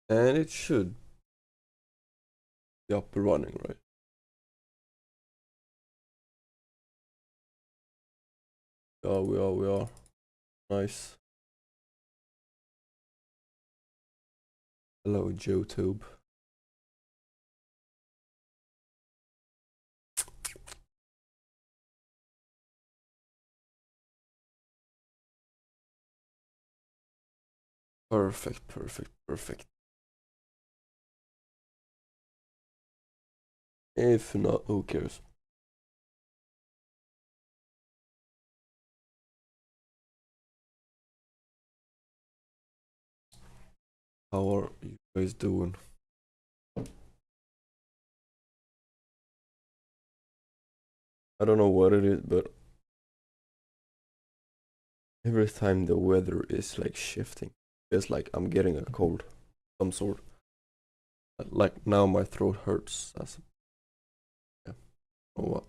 And it should be up and running, right? Yeah, we are. Nice. Hello, YouTube. Perfect, perfect, perfect. If not, who cares? How are you guys doing? I don't know what it is, but every time the weather is like shifting, it's like I'm getting a cold, some sort. Like now my throat hurts. That's yeah. Oh what?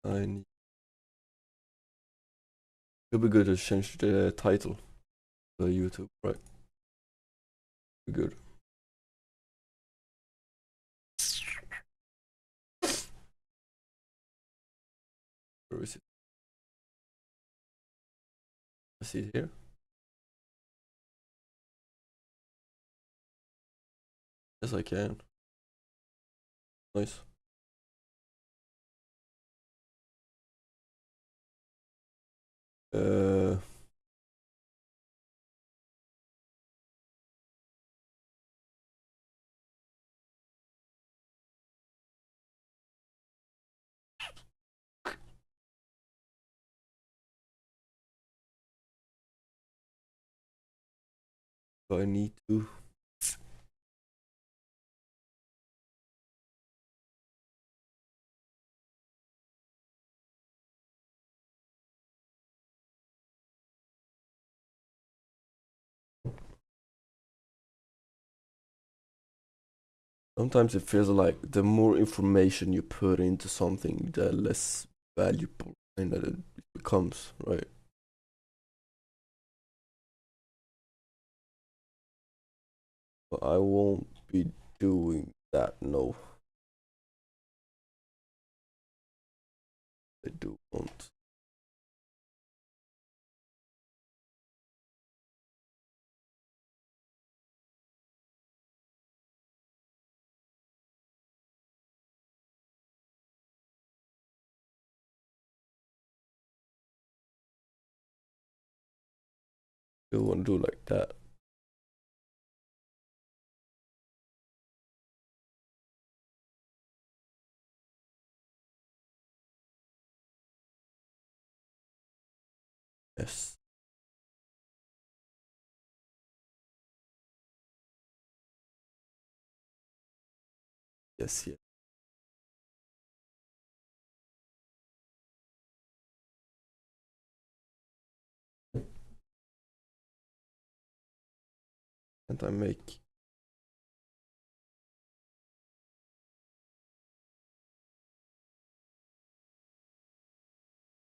I need. It'll be good to change the title to YouTube, right? Be good. Where is it? I see it here. Yes, I can. Nice. Uh, do I need to. Sometimes it feels like the more information you put into something, the less valuable and that it becomes, right? But I won't be doing that. No, I do want. Do want to do like that. Yes, yes, yes. And I make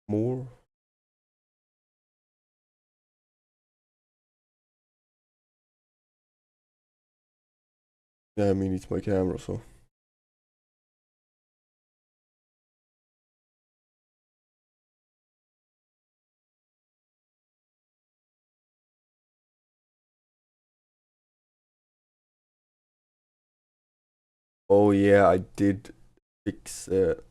more. Yeah, I mean it's my camera, so. Oh yeah, I did fix. Did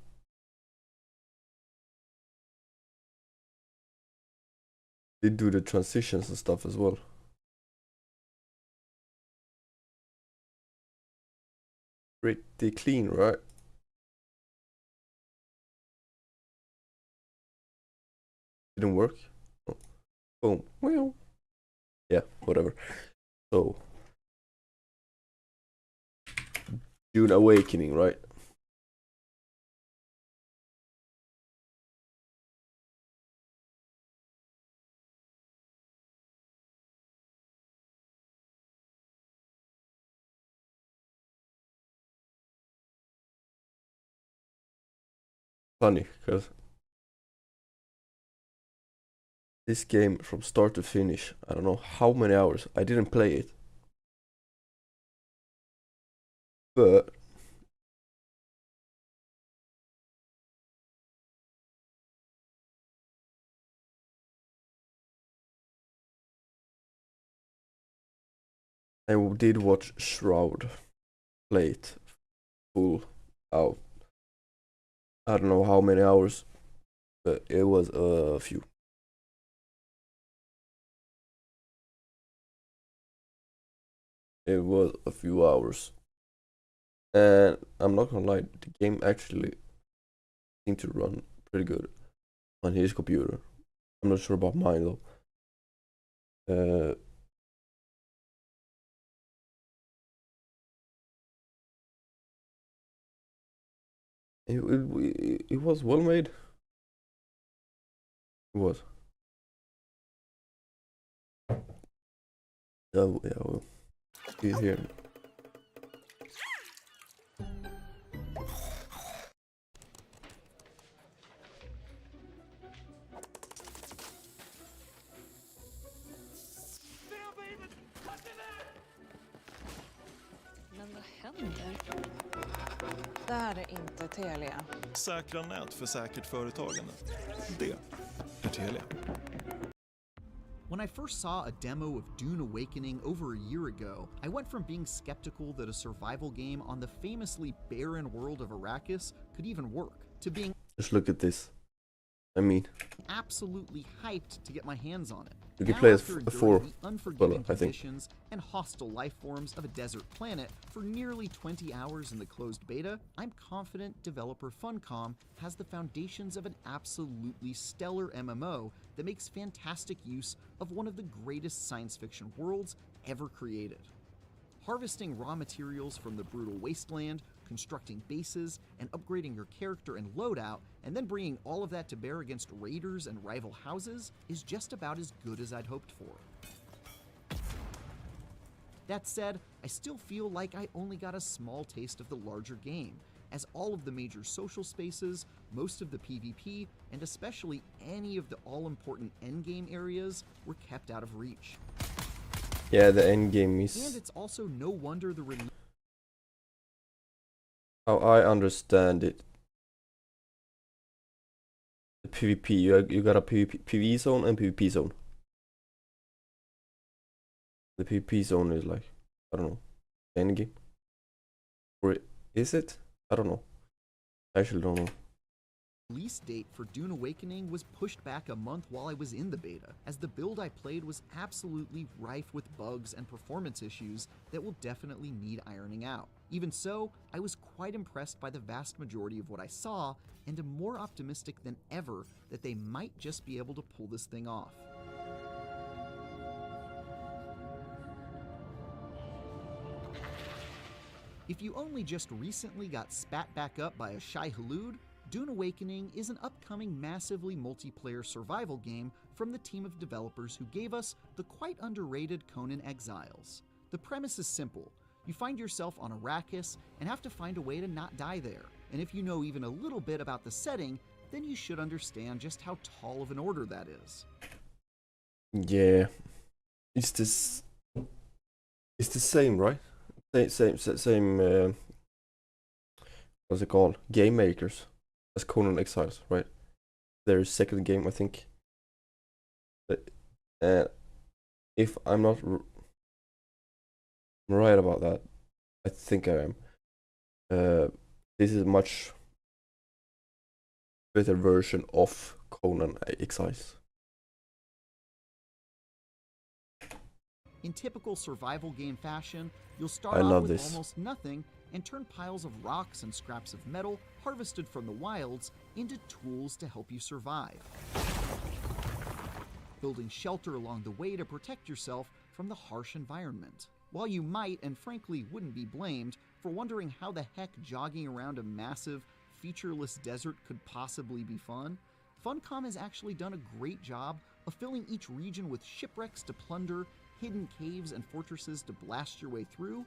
do the transitions and stuff as well. Pretty clean, right? Didn't work. Oh, boom. Well, yeah, whatever. So Dune Awakening, right? Funny, cause This game from start to finish, I don't know how many hours. I didn't play it. But I did watch Shroud play it full out. I don't know how many hours, but it was a few. It was a few hours. And I'm not gonna lie, the game actually seemed to run pretty good on his computer. I'm not sure about mine though. It was well made. It was. Oh, yeah, well, see it here. Men vad händer? Det här är inte Telia. Säkra nät för säkert företagande. Det är Telia. When I first saw a demo of Dune Awakening over a year ago, I went from being skeptical that a survival game on the famously barren world of Arrakis could even work, to being Just look at this. I mean, absolutely hyped to get my hands on it. you can Now, play it after for enduring the unforgiving I think. conditions and hostile life forms of a desert planet for nearly 20 hours in the closed beta, I'm confident developer Funcom has the foundations of an absolutely stellar MMO that makes fantastic use of one of the greatest science fiction worlds ever created. Harvesting raw materials from the brutal wasteland, constructing bases, and upgrading your character and loadout, and then bringing all of that to bear against raiders and rival houses is just about as good as I'd hoped for. That said, I still feel like I only got a small taste of the larger game, as all of the major social spaces, most of the PvP, and especially any of the all-important endgame areas were kept out of reach. Yeah, the end game And is, it's also no wonder the release how I understand it. The PvP, you got a PvE zone and PvP zone. The PvP zone is like, I don't know, end game. Or is it? I don't know. I actually don't know. release date for Dune Awakening was pushed back a month while I was in the beta, as the build I played was absolutely rife with bugs and performance issues that will definitely need ironing out. Even so, I was quite impressed by the vast majority of what I saw, and am more optimistic than ever that they might just be able to pull this thing off. If you only just recently got spat back up by a shy Halud, Dune Awakening is an upcoming massively multiplayer survival game from the team of developers who gave us the quite underrated Conan Exiles. The premise is simple. You find yourself on Arrakis and have to find a way to not die there. And if you know even a little bit about the setting, then you should understand just how tall of an order that is. Yeah, it's this. It's the same, right? Same. What's it called? Game makers as Conan Exiles, right? Their second game, I think. But, if I'm not right about that, I think I am. This is a much better version of Conan Exiles. In typical survival game fashion, you'll start I off love with this. almost nothing and turn piles of rocks and scraps of metal harvested from the wilds into tools to help you survive. Building shelter along the way to protect yourself from the harsh environment. While you might, and frankly wouldn't be blamed, for wondering how the heck jogging around a massive, featureless desert could possibly be fun, Funcom has actually done a great job of filling each region with shipwrecks to plunder, hidden caves and fortresses to blast your way through.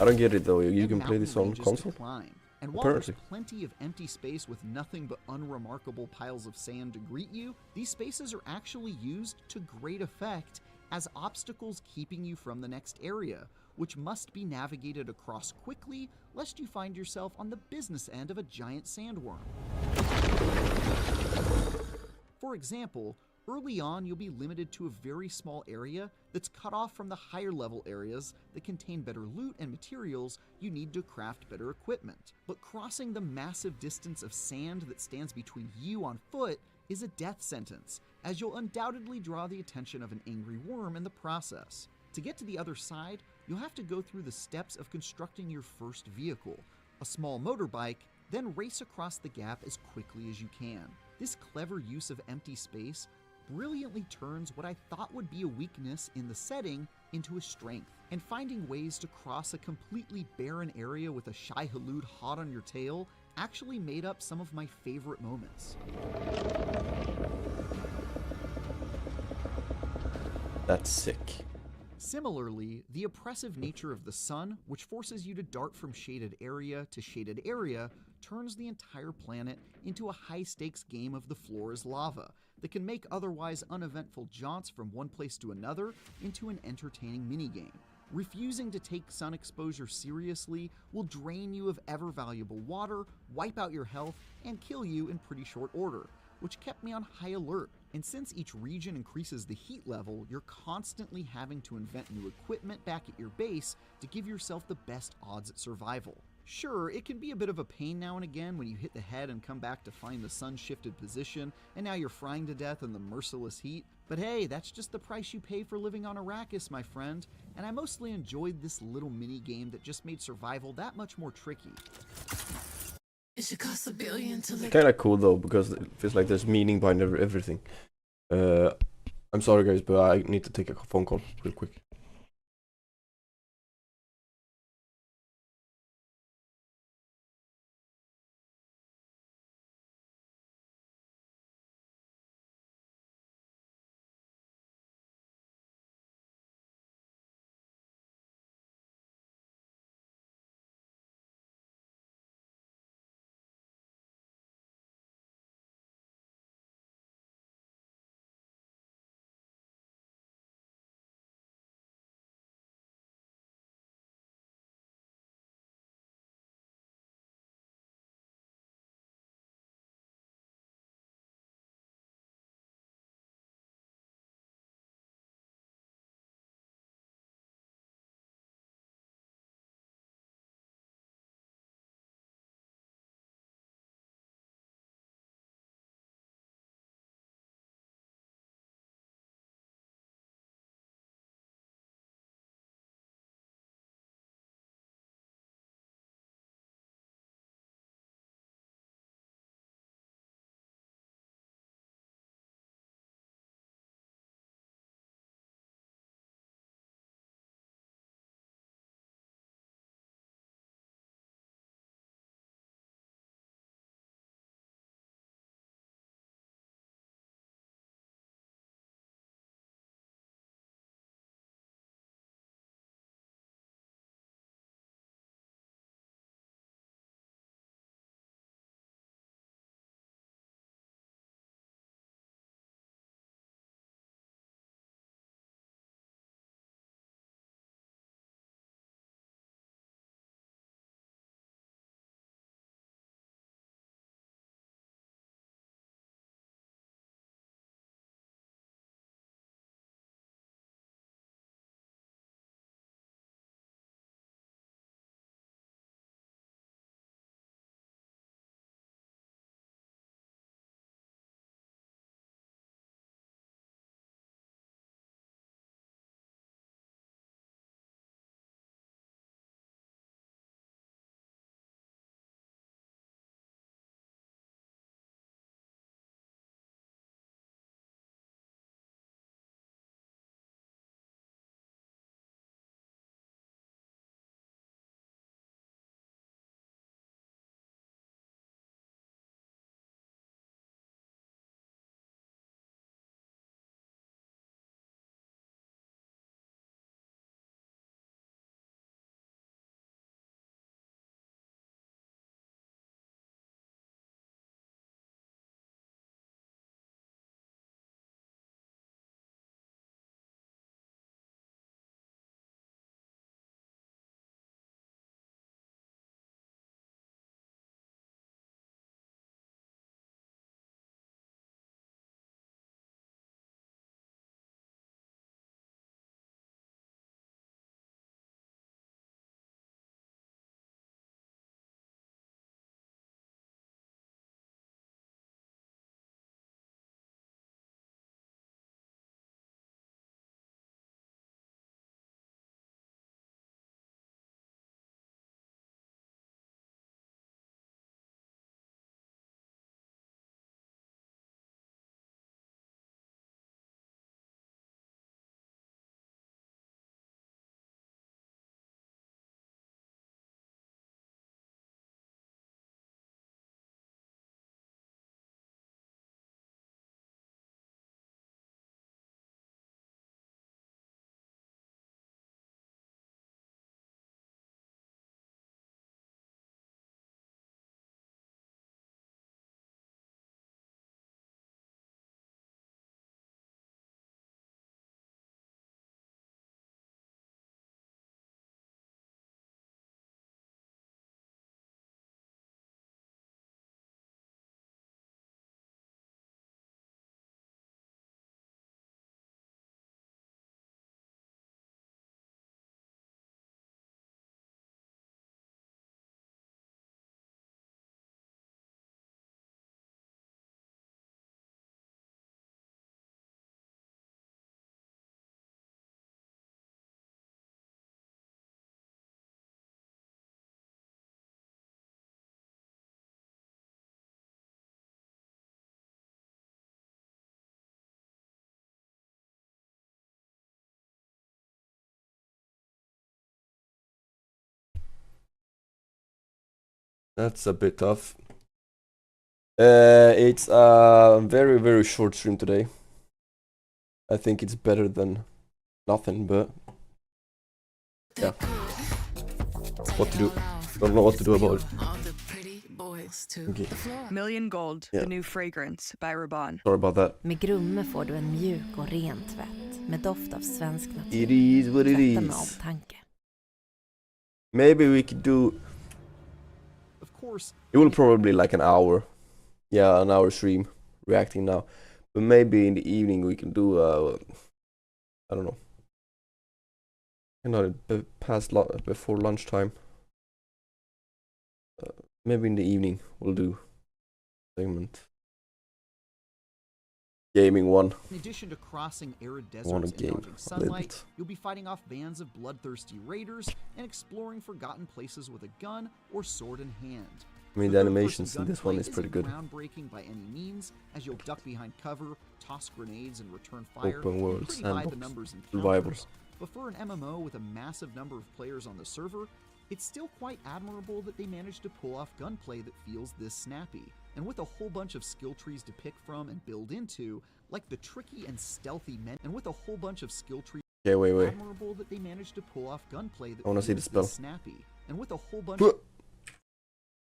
I don't get it though. You and can play mountain this on ranges to console. climb. And while there's Apparently. plenty of empty space with nothing but unremarkable piles of sand to greet you, these spaces are actually used to great effect as obstacles keeping you from the next area, which must be navigated across quickly lest you find yourself on the business end of a giant sandworm. For example, early on you'll be limited to a very small area that's cut off from the higher level areas that contain better loot and materials you need to craft better equipment. But crossing the massive distance of sand that stands between you on foot is a death sentence, as you'll undoubtedly draw the attention of an angry worm in the process. To get to the other side, you'll have to go through the steps of constructing your first vehicle, a small motorbike, then race across the gap as quickly as you can. This clever use of empty space brilliantly turns what I thought would be a weakness in the setting into a strength, and finding ways to cross a completely barren area with a Shai-Hulud hot on your tail actually made up some of my favorite moments. That's sick. Similarly, the oppressive nature of the sun, which forces you to dart from shaded area to shaded area, turns the entire planet into a high-stakes game of the floor is lava that can make otherwise uneventful jaunts from one place to another into an entertaining minigame. Refusing to take sun exposure seriously will drain you of ever valuable water, wipe out your health, and kill you in pretty short order, which kept me on high alert. And since each region increases the heat level, you're constantly having to invent new equipment back at your base to give yourself the best odds at survival. Sure, it can be a bit of a pain now and again when you hit the head and come back to find the sun shifted position, and now you're frying to death in the merciless heat. But hey, that's just the price you pay for living on Arrakis, my friend, and I mostly enjoyed this little mini game that just made survival that much more tricky. It should cost $1 billion to live. Kind of cool though, because it feels like there's meaning behind everything. I'm sorry guys, but I need to take a phone call real quick. That's a bit tough. It's a very, very short stream today. I think it's better than nothing, but yeah. What to do? Don't know what to do about it. Okay. Million Gold, Yeah. the new fragrance by Raban. Sorry about that. Med Grumme får du en mjuk och ren tvätt med doft av svensk natur. It is what it Tvätta med is. omtanke. Maybe we could do. Of course, It will probably like an hour. Yeah, an hour stream reacting now. But maybe in the evening we can do I don't know. Before lunchtime. Maybe in the evening we'll do segment. Gaming one. in addition to crossing arid I want deserts to and game dodging a little sunlight, bit. you'll be fighting off bands of bloodthirsty raiders and exploring forgotten places with a gun or sword in hand. I mean, the animations in this one is pretty good. Groundbreaking by any means, as you'll duck behind cover, toss grenades, and return fire. Open world pretty by the sandbox. numbers and Survival. counters. But for an MMO with a massive number of players on the server, it's still quite admirable that they managed to pull off gunplay that feels this snappy. And with a whole bunch of skill trees to pick from and build into, like the tricky and stealthy men, and with a whole bunch of skill trees. Okay, wait. Admirable that they managed to pull off gunplay that I wanna see feels the spell. this snappy. And with a whole bunch.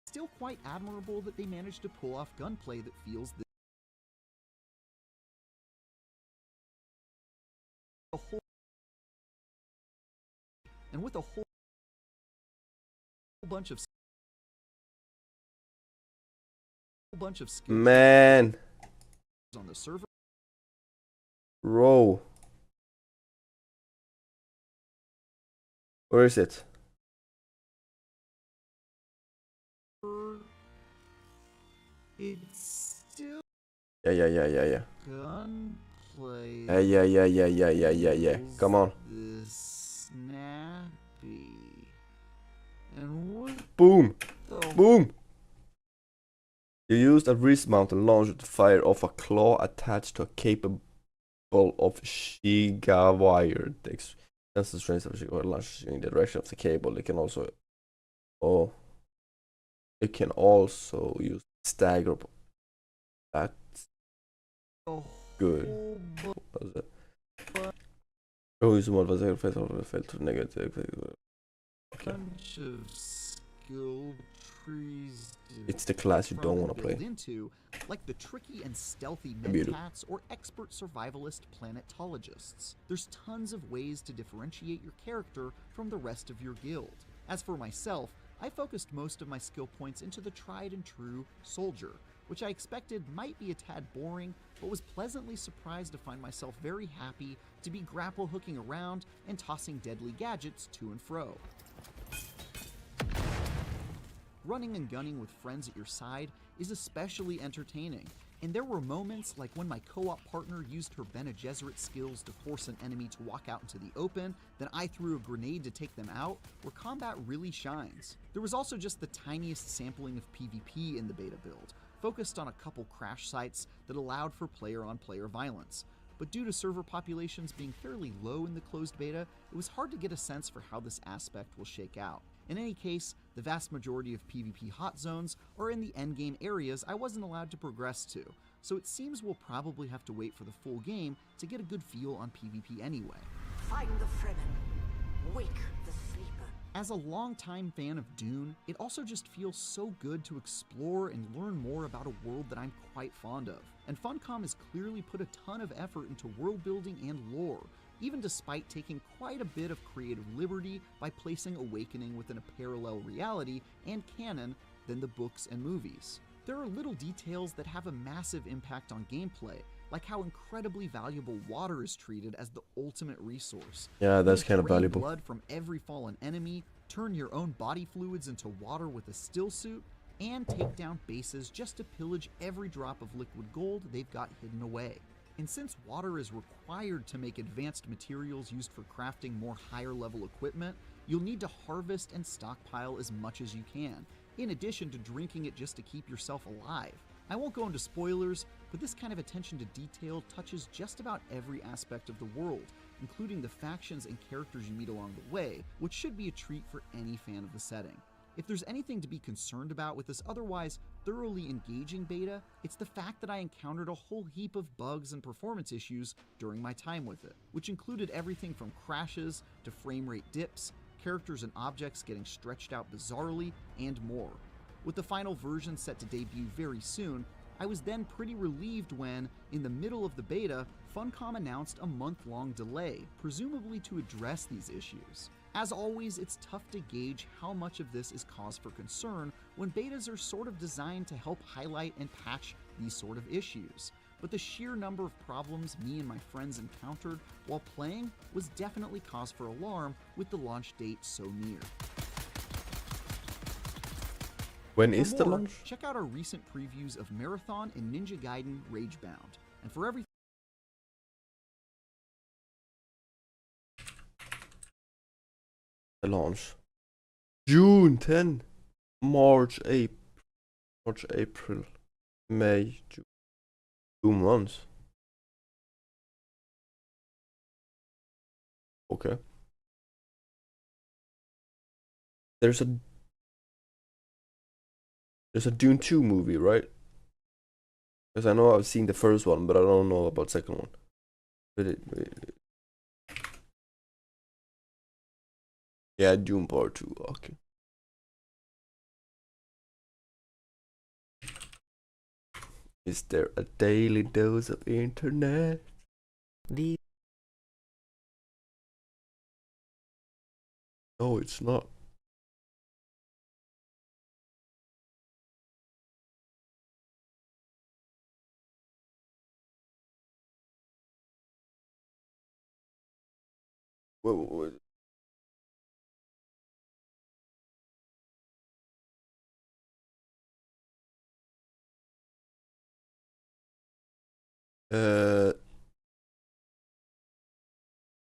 Still quite admirable that they managed to pull off gunplay that feels this. And with a whole bunch of skills Man, on the server. bro. Where is it? It's still Yeah. gunplay. Yeah. Come on. This snappy. And what Boom. the Boom. You used a wrist mounted launcher to fire off a claw attached to a capable of Shiga wire. That's the strength of Shiga wire launcher in the direction of the cable. It can also use stagger. That's good. What was it? Oh, use mod was failed to negative. Okay. bunch of skill trees. It's the class you don't want want to play. Into, like the tricky and stealthy Beautiful. medtats or expert survivalist planetologists. There's tons of ways to differentiate your character from the rest of your guild. As for myself, I focused most of my skill points into the tried and true soldier, which I expected might be a tad boring, but was pleasantly surprised to find myself very happy to be grapple hooking around and tossing deadly gadgets to and fro. Running and gunning with friends at your side is especially entertaining, and there were moments like when my co-op partner used her Bene Gesserit skills to force an enemy to walk out into the open, then I threw a grenade to take them out, where combat really shines. There was also just the tiniest sampling of PvP in the beta build, focused on a couple crash sites that allowed for player-on-player violence. But due to server populations being fairly low in the closed beta, it was hard to get a sense for how this aspect will shake out. In any case, the vast majority of PvP hot zones are in the endgame areas I wasn't allowed to progress to, so it seems we'll probably have to wait for the full game to get a good feel on PvP anyway. Find the Fremen. Wake the sleeper. As a longtime fan of Dune, it also just feels so good to explore and learn more about a world that I'm quite fond of. And Funcom has clearly put a ton of effort into world building and lore, even despite taking quite a bit of creative liberty by placing Awakening within a parallel reality and canon than the books and movies. There are little details that have a massive impact on gameplay, like how incredibly valuable water is treated as the ultimate resource. Yeah, that's You kind of drain valuable. blood from every fallen enemy, turn your own body fluids into water with a still suit, and take down bases just to pillage every drop of liquid gold they've got hidden away. And since water is required to make advanced materials used for crafting more higher level equipment, you'll need to harvest and stockpile as much as you can, in addition to drinking it just to keep yourself alive. I won't go into spoilers, but this kind of attention to detail touches just about every aspect of the world, including the factions and characters you meet along the way, which should be a treat for any fan of the setting. If there's anything to be concerned about with this otherwise thoroughly engaging beta, it's the fact that I encountered a whole heap of bugs and performance issues during my time with it, which included everything from crashes to frame rate dips, characters and objects getting stretched out bizarrely, and more. With the final version set to debut very soon, I was then pretty relieved when, in the middle of the beta, Funcom announced a month-long delay, presumably to address these issues. As always, it's tough to gauge how much of this is cause for concern when betas are sort of designed to help highlight and patch these sort of issues. But the sheer number of problems me and my friends encountered while playing was definitely cause for alarm with the launch date so near. When For is the more, launch? check out our recent previews of Marathon and Ninja Gaiden Ragebound. And for everything The launch. June 10, March, April, May, June. 2 months. Okay. There's a Dune 2 movie, right? Because I know I've seen the first one, but I don't know about second one. Yeah, Dune Part 2, okay. Is there a daily dose of internet? No, it's not. Wait.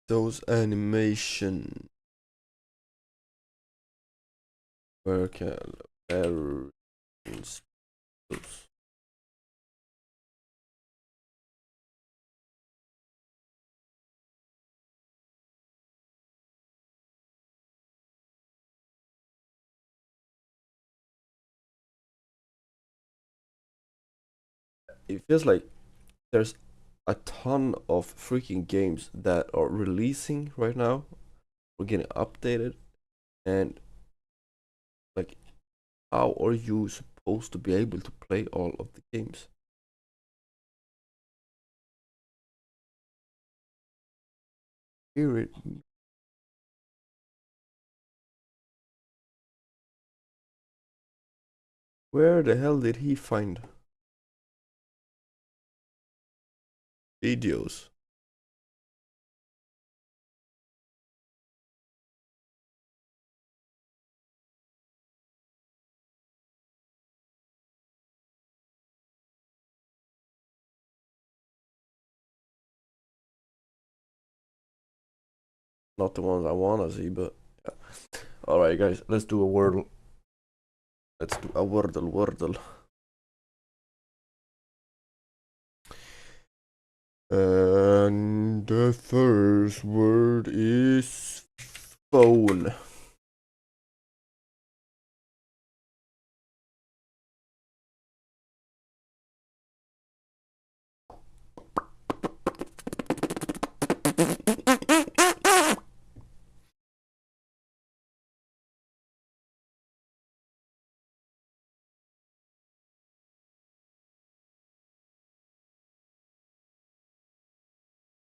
Those animation. Where can those? It feels like there's a ton of freaking games that are releasing right now. We're getting updated, and like, how are you supposed to be able to play all of the games? Hear it. Where the hell did he find videos? Not the ones I wanna see, but yeah. Alright guys, let's do a wordle. Let's do a wordle. And the first word is phone.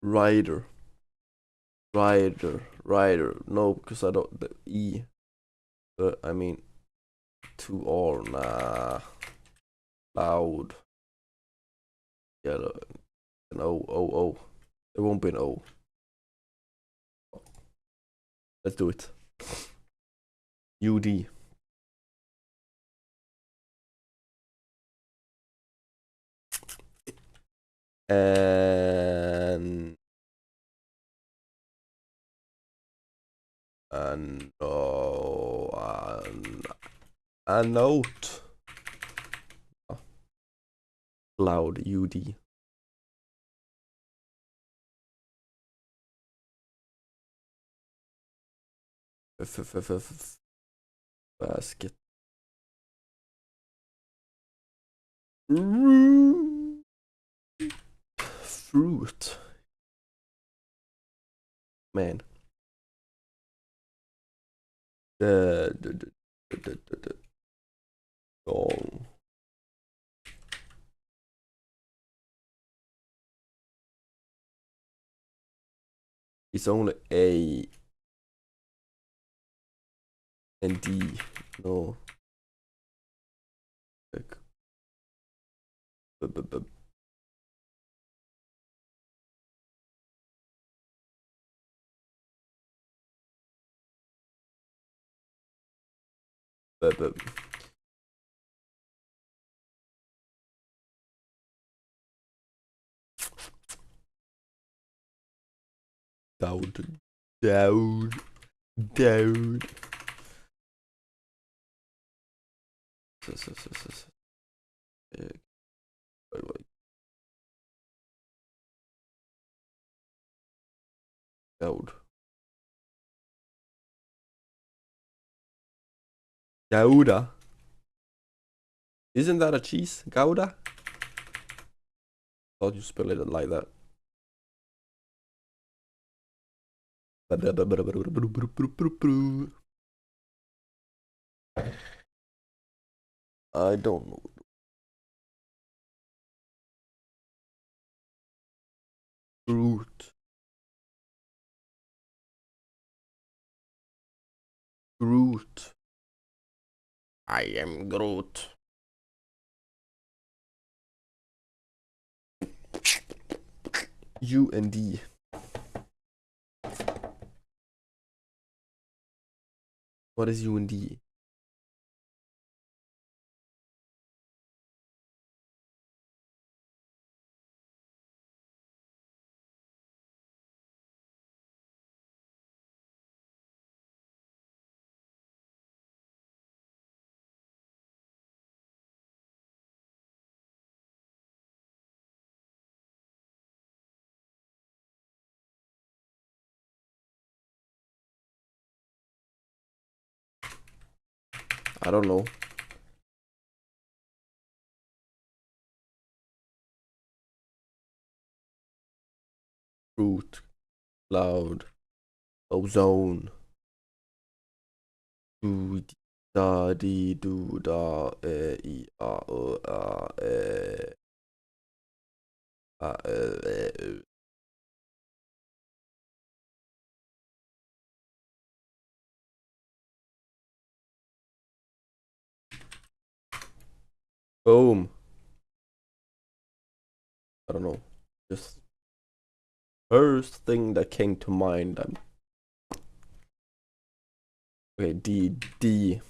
Rider. No, because I don't the E. But I mean, two or nah. Loud. Yellow. An O. There won't be an O. Let's do it. UD. And no, a note. Loud. UD. basket. Fruit. Man. Dong. It's only A and D. No. Like, Daud. Daud. Daud. Daud. Gouda. Isn't that a cheese? Gouda? Thought you spell it like that. I don't know. Groot. Groot. I am Groot. U and D. What is U and D? I don't know. Fruit. Cloud. Ozone. Do da di do da I a Boom. I don't know. Just first thing that came to mind. Okay, D.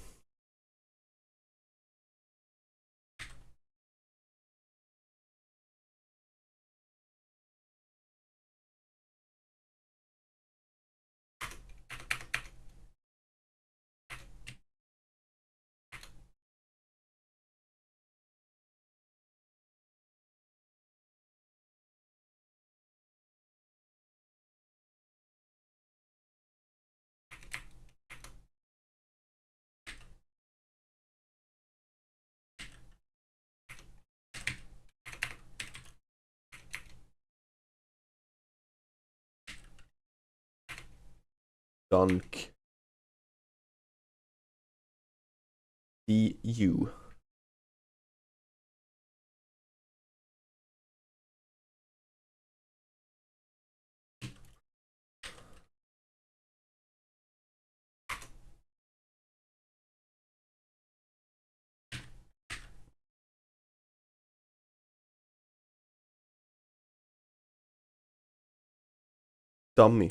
Dunk. DU. Dummy.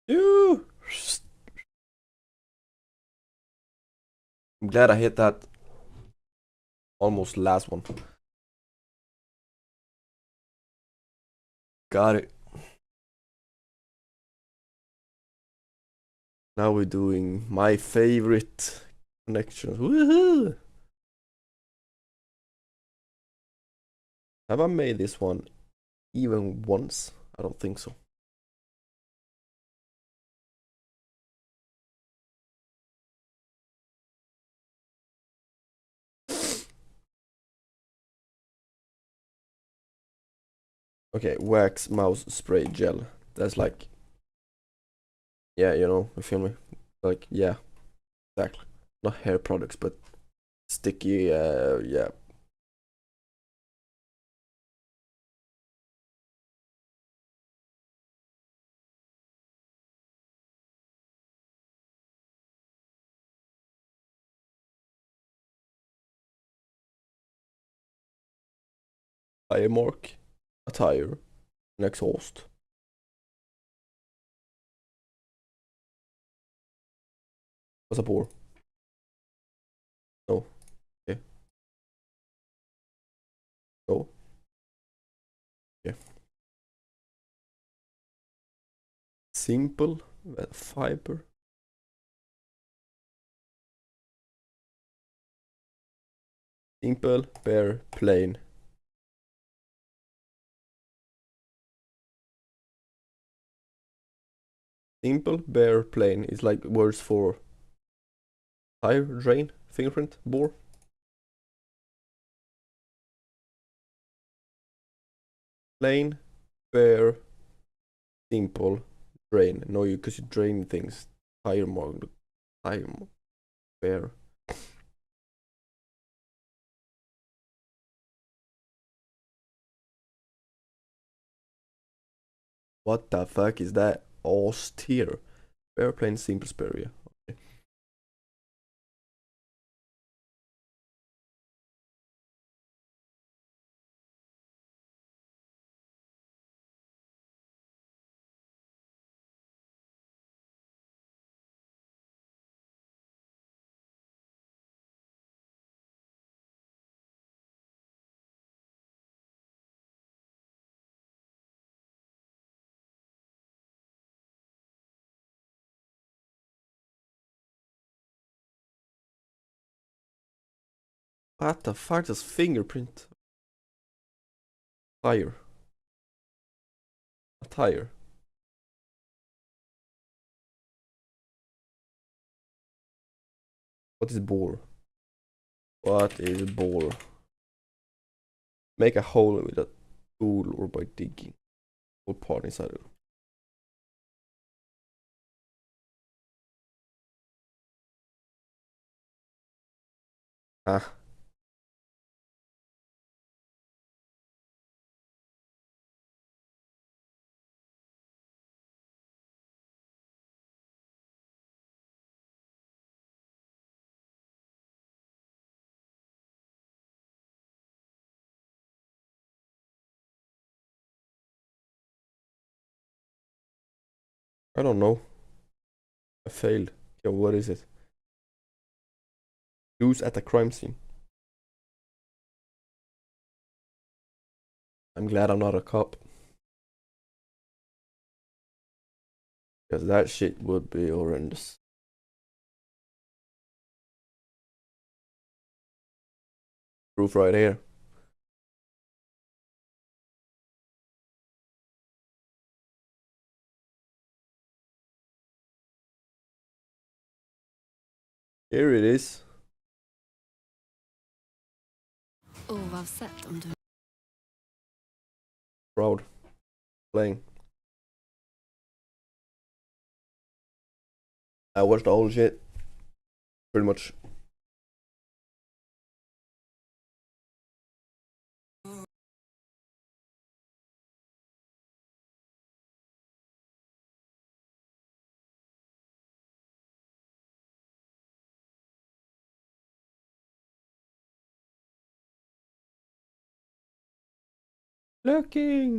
Ew. I'm glad I hit that almost last one. Got it. Now we're doing my favorite connections. Woohoo! Have I made this one even once? I don't think so. Okay, wax mouse spray gel. That's like, yeah, you know, you feel me? Like, yeah, exactly. Not hair products, but sticky, yeah. Tire mark, a tire, an exhaust. Passa på. No. Okay. No. Okay. Simple fiber. Simple, bare, plain. Simple, bare, plain is like words for tire, drain, fingerprint, bore. Plain, bare, simple, drain. No, you because you drain things. Tire mark, bare. What the fuck is that? Austere. Bare, plain, simple, spare. Yeah. Okay. What the fuck does fingerprint? Tire. A tire. What is bore? What is bore? Make a hole with a tool or by digging. Or part inside it. Ah. I don't know. I failed. Okay, what is it? Lose at a crime scene. I'm glad I'm not a cop. Because that shit would be horrendous. Proof right here. Here it is. Oavsett om du Proud. Playing. I watched the whole shit. Pretty much. Looking.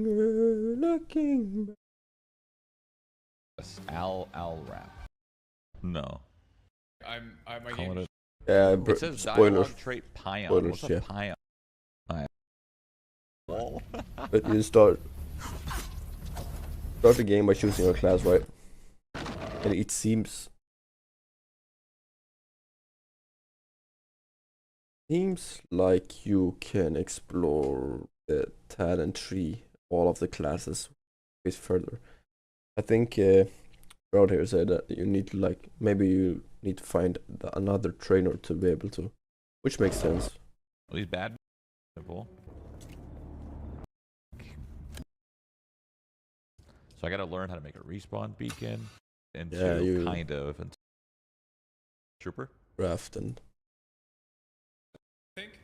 Al rap. No. I'm Calling it. Yeah, It says spoilers. dialogue trait pion. Spoilers, What's a yeah. pion? Wall. But you start the game by choosing your class, right? And it seems like you can explore the talent tree, all of the classes, a bit further. I think Proud here said that you need to like maybe you need to find another trainer to be able to, which makes sense. Well, he's bad. Simple. So I gotta learn how to make a respawn beacon into Yeah, you- kind of and trooper. Raft and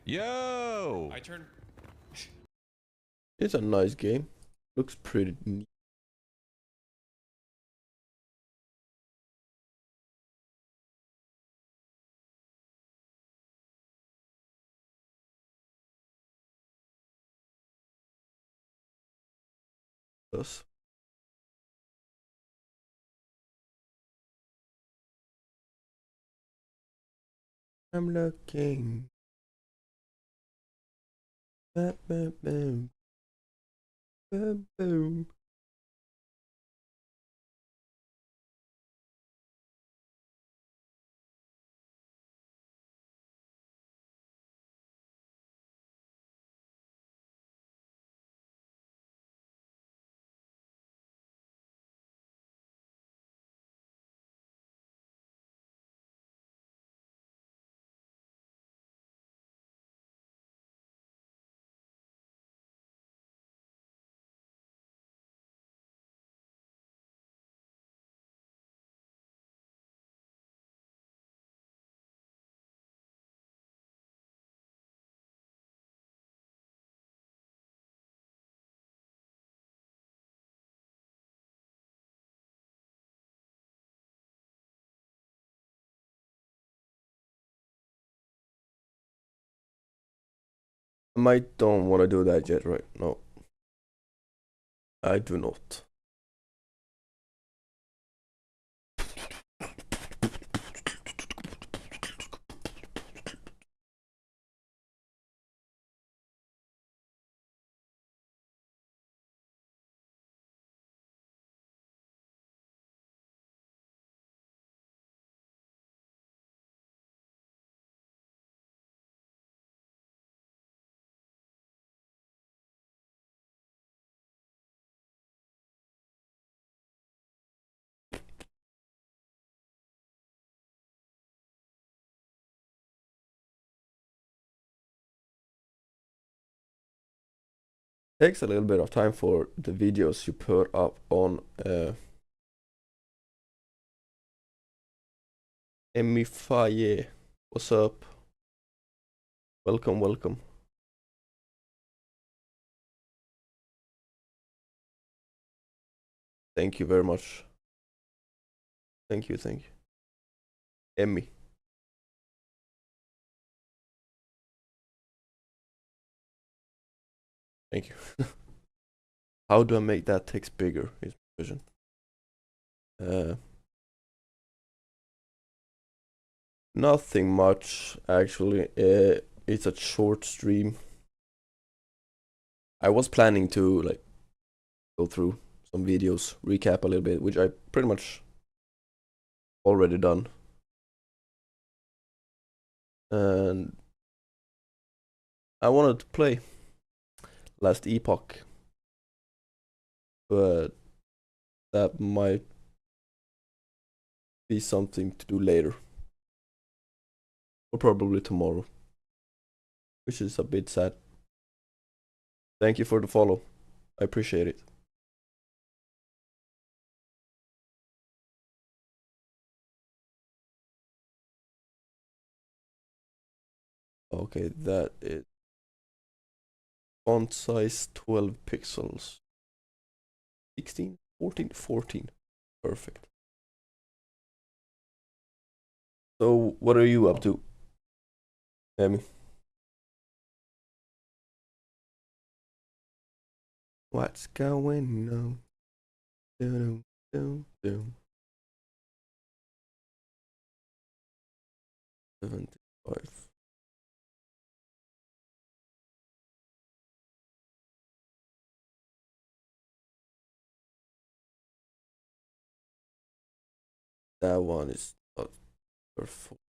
Yo! turned. it's a nice game. Looks pretty neat. Yes. I'm looking. Boom, boom, boom. Boom, boom. I might don't want to do that yet, right? No. I do not. Takes a little bit of time for the videos you put up on Emifaye. What's up? Welcome, welcome. Thank you very much. Thank you, thank you. Emmy. Thank you. How do I make that text bigger? Is my question. Nothing much actually. It's a short stream. I was planning to like go through some videos, recap a little bit, which I pretty much already done. And I wanted to play Last Epoch, but that might be something to do later, or probably tomorrow, which is a bit sad. Thank you for the follow. I appreciate it. Okay, that is font size 12 pixels. 16, 14, 14. Perfect. So, what are you up to, Emmy? What's going on? Doo doo doo. 75. That one is not perfect.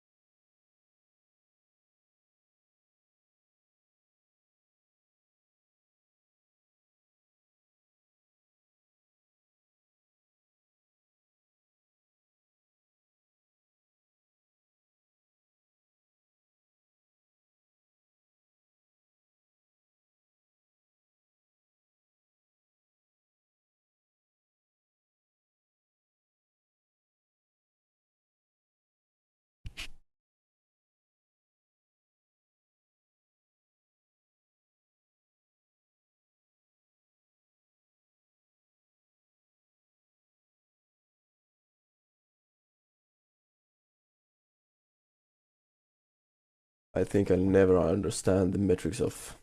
I think I'll never understand the metrics of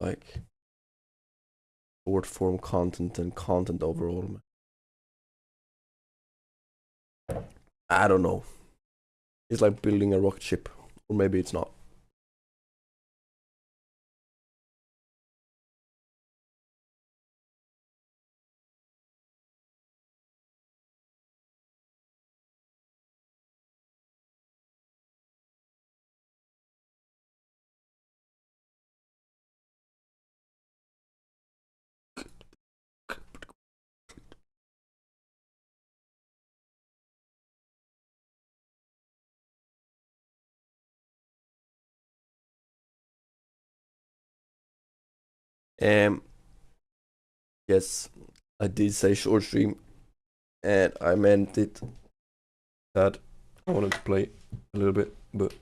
like short form content and content overall. I don't know. It's like building a rocket ship, or maybe it's not. Yes, I did say short stream, and I meant it that I wanted to play a little bit, but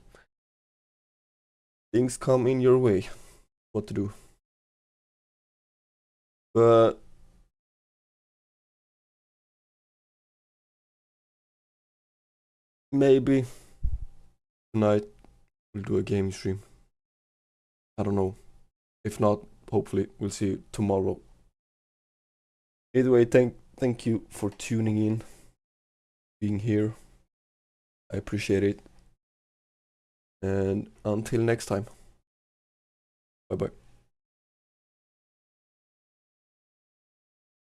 things come in your way. What to do? But maybe tonight we'll do a game stream. I don't know. If not, hopefully we'll see you tomorrow. Either way, thank you for tuning in, being here. I appreciate it. And until next time. Bye bye.